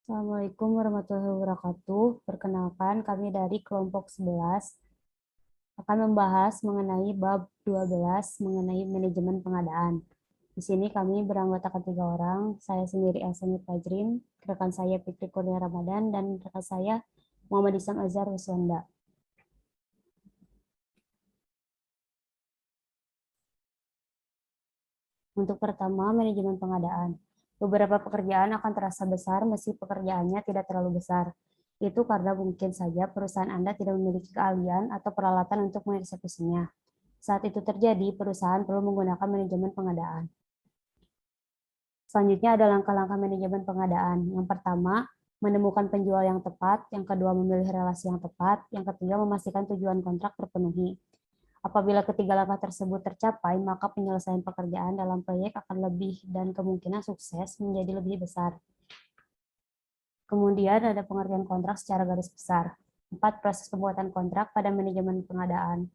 Assalamualaikum warahmatullahi wabarakatuh. Perkenalkan, kami dari kelompok 11 akan membahas mengenai bab 12 mengenai manajemen pengadaan. Di sini kami beranggotakan 3 orang, saya sendiri Elsanit Fajrin, rekan saya Fikri Kurnia Ramadan, dan rekan saya Muhammad Isam Azhar Wiswanda. Untuk pertama, manajemen pengadaan. Beberapa pekerjaan akan terasa besar meski pekerjaannya tidak terlalu besar. Itu karena mungkin saja perusahaan Anda tidak memiliki keahlian atau peralatan untuk mengeksekusinya. Saat itu terjadi, perusahaan perlu menggunakan manajemen pengadaan. Selanjutnya ada langkah-langkah manajemen pengadaan. Yang pertama, menemukan penjual yang tepat. Yang kedua, memilih relasi yang tepat. Yang ketiga, memastikan tujuan kontrak terpenuhi. Apabila ketiga langkah tersebut tercapai, maka penyelesaian pekerjaan dalam proyek akan lebih dan kemungkinan sukses menjadi lebih besar. Kemudian ada pengertian kontrak secara garis besar. 4. Proses pembuatan kontrak pada manajemen pengadaan.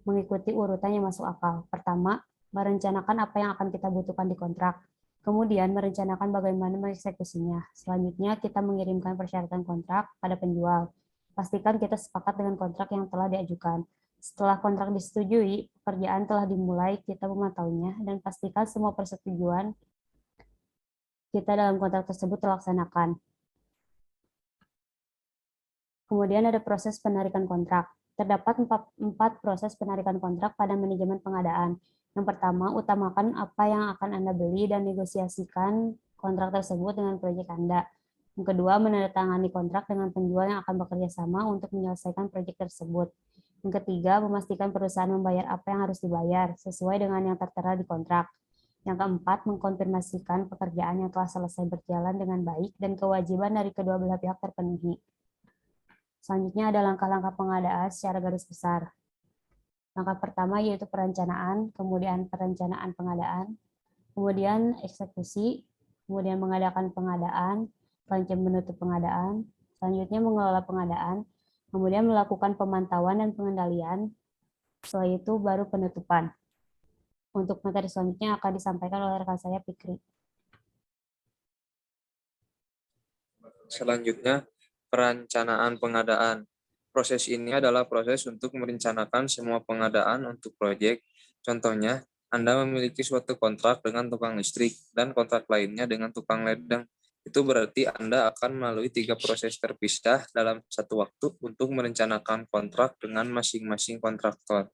Mengikuti urutan yang masuk akal. Pertama, merencanakan apa yang akan kita butuhkan di kontrak. Kemudian merencanakan bagaimana mengeksekusinya. Selanjutnya, kita mengirimkan persyaratan kontrak pada penjual. Pastikan kita sepakat dengan kontrak yang telah diajukan. Setelah kontrak disetujui, pekerjaan telah dimulai, kita memantaunya, dan pastikan semua persetujuan kita dalam kontrak tersebut terlaksanakan. Kemudian ada proses penarikan kontrak. Terdapat empat proses penarikan kontrak pada manajemen pengadaan. Yang pertama, utamakan apa yang akan Anda beli dan negosiasikan kontrak tersebut dengan proyek Anda. Yang kedua, menandatangani kontrak dengan penjual yang akan bekerja sama untuk menyelesaikan proyek tersebut. Yang ketiga, memastikan perusahaan membayar apa yang harus dibayar sesuai dengan yang tertera di kontrak. Yang keempat, mengkonfirmasikan pekerjaan yang telah selesai berjalan dengan baik dan kewajiban dari kedua belah pihak terpenuhi. Selanjutnya ada langkah-langkah pengadaan secara garis besar. Langkah pertama yaitu perencanaan, kemudian perencanaan pengadaan, kemudian eksekusi, kemudian mengadakan pengadaan, selanjutnya menutup pengadaan, selanjutnya mengelola pengadaan, kemudian melakukan pemantauan dan pengendalian, setelah itu baru penutupan. Untuk materi selanjutnya akan disampaikan oleh rekan saya Fikri. Selanjutnya, perencanaan pengadaan. Proses ini adalah proses untuk merencanakan semua pengadaan untuk proyek. Contohnya, Anda memiliki suatu kontrak dengan tukang listrik dan kontrak lainnya dengan tukang ledeng. Itu berarti Anda akan melalui 3 proses terpisah dalam satu waktu untuk merencanakan kontrak dengan masing-masing kontraktor.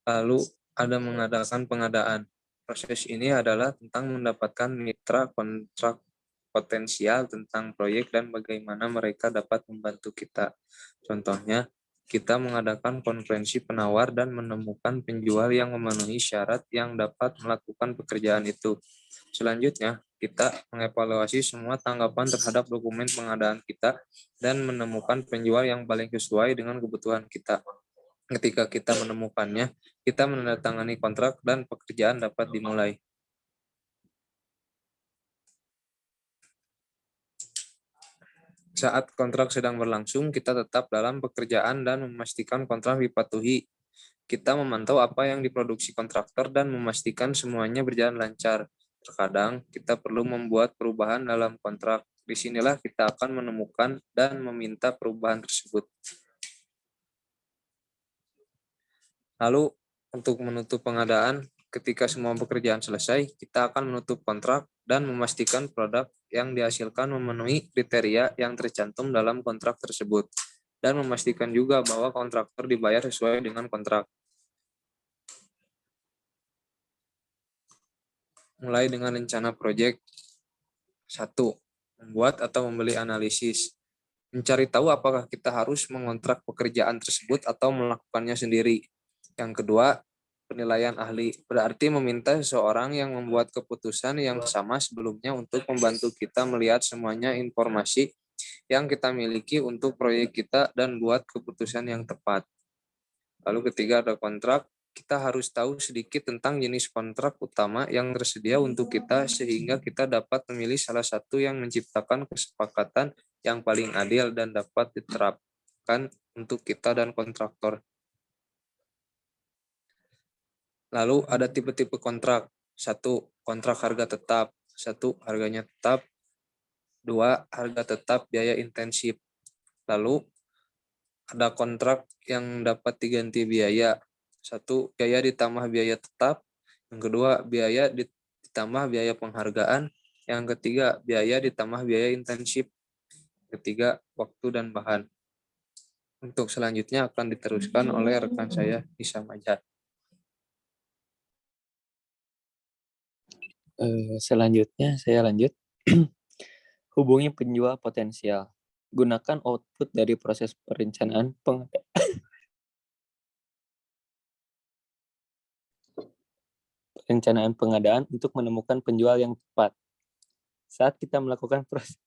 Lalu ada mengadakan pengadaan. Proses ini adalah tentang mendapatkan mitra kontrak potensial tentang proyek dan bagaimana mereka dapat membantu kita. Contohnya, kita mengadakan konferensi penawar dan menemukan penjual yang memenuhi syarat yang dapat melakukan pekerjaan itu. Selanjutnya, kita mengevaluasi semua tanggapan terhadap dokumen pengadaan kita dan menemukan penjual yang paling sesuai dengan kebutuhan kita. Ketika kita menemukannya, kita menandatangani kontrak dan pekerjaan dapat dimulai. Saat kontrak sedang berlangsung, kita tetap dalam pekerjaan dan memastikan kontrak dipatuhi. Kita memantau apa yang diproduksi kontraktor dan memastikan semuanya berjalan lancar. Terkadang, kita perlu membuat perubahan dalam kontrak. Disinilah kita akan menemukan dan meminta perubahan tersebut. Lalu, untuk menutup pengadaan, ketika semua pekerjaan selesai, kita akan menutup kontrak dan memastikan produk yang dihasilkan memenuhi kriteria yang tercantum dalam kontrak tersebut, dan memastikan juga bahwa kontraktor dibayar sesuai dengan kontrak. Mulai dengan rencana proyek. 1. Membuat atau membeli analisis. Mencari tahu apakah kita harus mengontrak pekerjaan tersebut atau melakukannya sendiri. Yang kedua, penilaian ahli. Berarti meminta seseorang yang membuat keputusan yang sama sebelumnya untuk membantu kita melihat semuanya informasi yang kita miliki untuk proyek kita dan buat keputusan yang tepat. Lalu ketiga ada kontrak. Kita harus tahu sedikit tentang jenis kontrak utama yang tersedia untuk kita sehingga kita dapat memilih salah satu yang menciptakan kesepakatan yang paling adil dan dapat diterapkan untuk kita dan kontraktor. Lalu ada tipe-tipe kontrak. 1. Kontrak harga tetap. 1. Harganya tetap. 2. Harga tetap biaya intensif. Lalu ada kontrak yang dapat diganti biaya. 1. Biaya ditambah biaya tetap. Yang kedua, biaya ditambah biaya penghargaan. Yang ketiga, biaya ditambah biaya intensif. Ketiga, waktu dan bahan. Untuk selanjutnya akan diteruskan oleh rekan saya, Hisam Ajar. Selanjutnya saya lanjut. Hubungi penjual potensial. Gunakan output dari proses perencanaan pengadaan untuk menemukan penjual yang tepat. Saat kita melakukan proses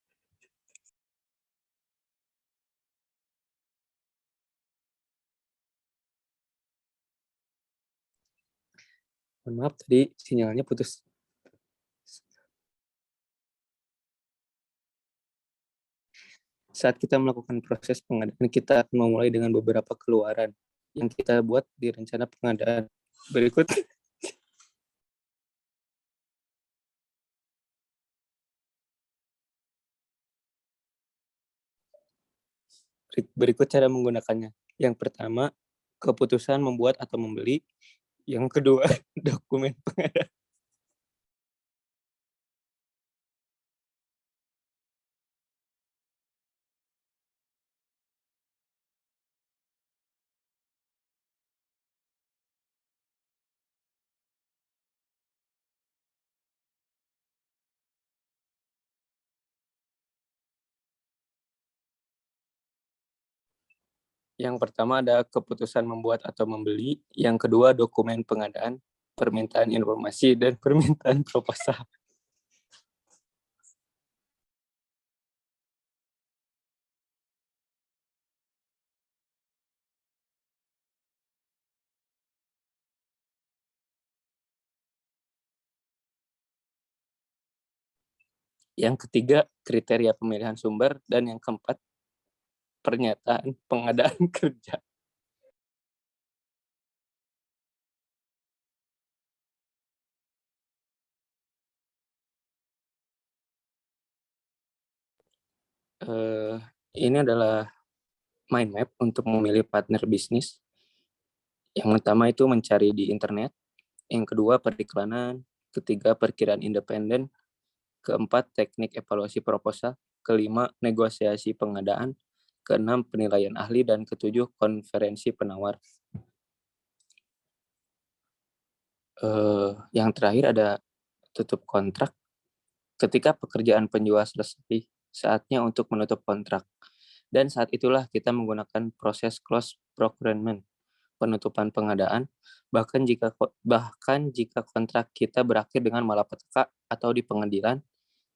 maaf tadi sinyalnya putus. Saat kita melakukan proses pengadaan, kita akan memulai dengan beberapa keluaran yang kita buat di rencana pengadaan. Berikut cara menggunakannya. Yang pertama, keputusan membuat atau membeli. Yang kedua, dokumen pengadaan. Yang pertama ada keputusan membuat atau membeli. Yang kedua, dokumen pengadaan, permintaan informasi, dan permintaan proposal. Yang ketiga, kriteria pemilihan sumber. Dan yang keempat, pernyataan pengadaan kerja. Ini adalah mind map untuk memilih partner bisnis. Yang pertama itu mencari di internet. Yang kedua, periklanan. Ketiga, perkiraan independen. Keempat, teknik evaluasi proposal. Kelima, negosiasi pengadaan. Keenam, penilaian ahli. Dan ketujuh, konferensi penawar. Yang terakhir ada tutup kontrak. Ketika pekerjaan penjual selesai, saatnya untuk menutup kontrak. Dan saat itulah kita menggunakan proses close procurement, penutupan pengadaan, bahkan jika kontrak kita berakhir dengan malapetaka atau di pengadilan,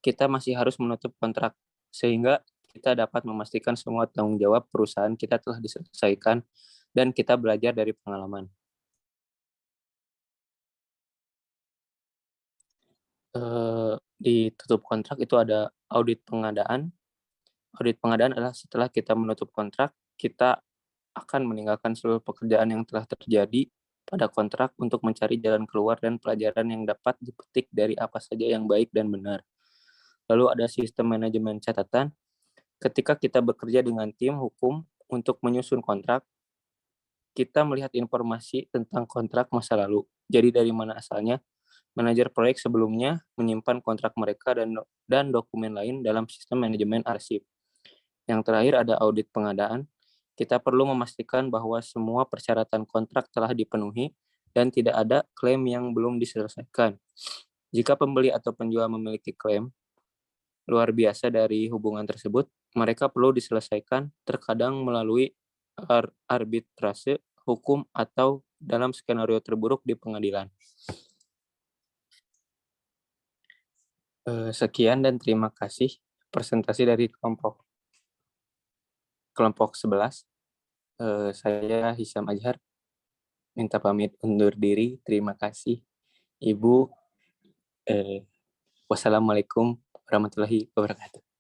kita masih harus menutup kontrak sehingga kita dapat memastikan semua tanggung jawab perusahaan kita telah diselesaikan dan kita belajar dari pengalaman. Di tutup kontrak itu ada audit pengadaan. Audit pengadaan adalah setelah kita menutup kontrak, kita akan meninggalkan seluruh pekerjaan yang telah terjadi pada kontrak untuk mencari jalan keluar dan pelajaran yang dapat dipetik dari apa saja yang baik dan benar. Lalu ada sistem manajemen catatan. Ketika kita bekerja dengan tim hukum untuk menyusun kontrak, kita melihat informasi tentang kontrak masa lalu. Jadi dari mana asalnya, manajer proyek sebelumnya menyimpan kontrak mereka dan dokumen lain dalam sistem manajemen arsip. Yang terakhir ada audit pengadaan. Kita perlu memastikan bahwa semua persyaratan kontrak telah dipenuhi dan tidak ada klaim yang belum diselesaikan. Jika pembeli atau penjual memiliki klaim luar biasa dari hubungan tersebut, mereka perlu diselesaikan terkadang melalui arbitrase hukum atau dalam skenario terburuk di pengadilan. Sekian dan terima kasih presentasi dari kelompok 11. Saya Hisam Ajar, minta pamit undur diri. Terima kasih, Ibu. Wassalamualaikum warahmatullahi wabarakatuh.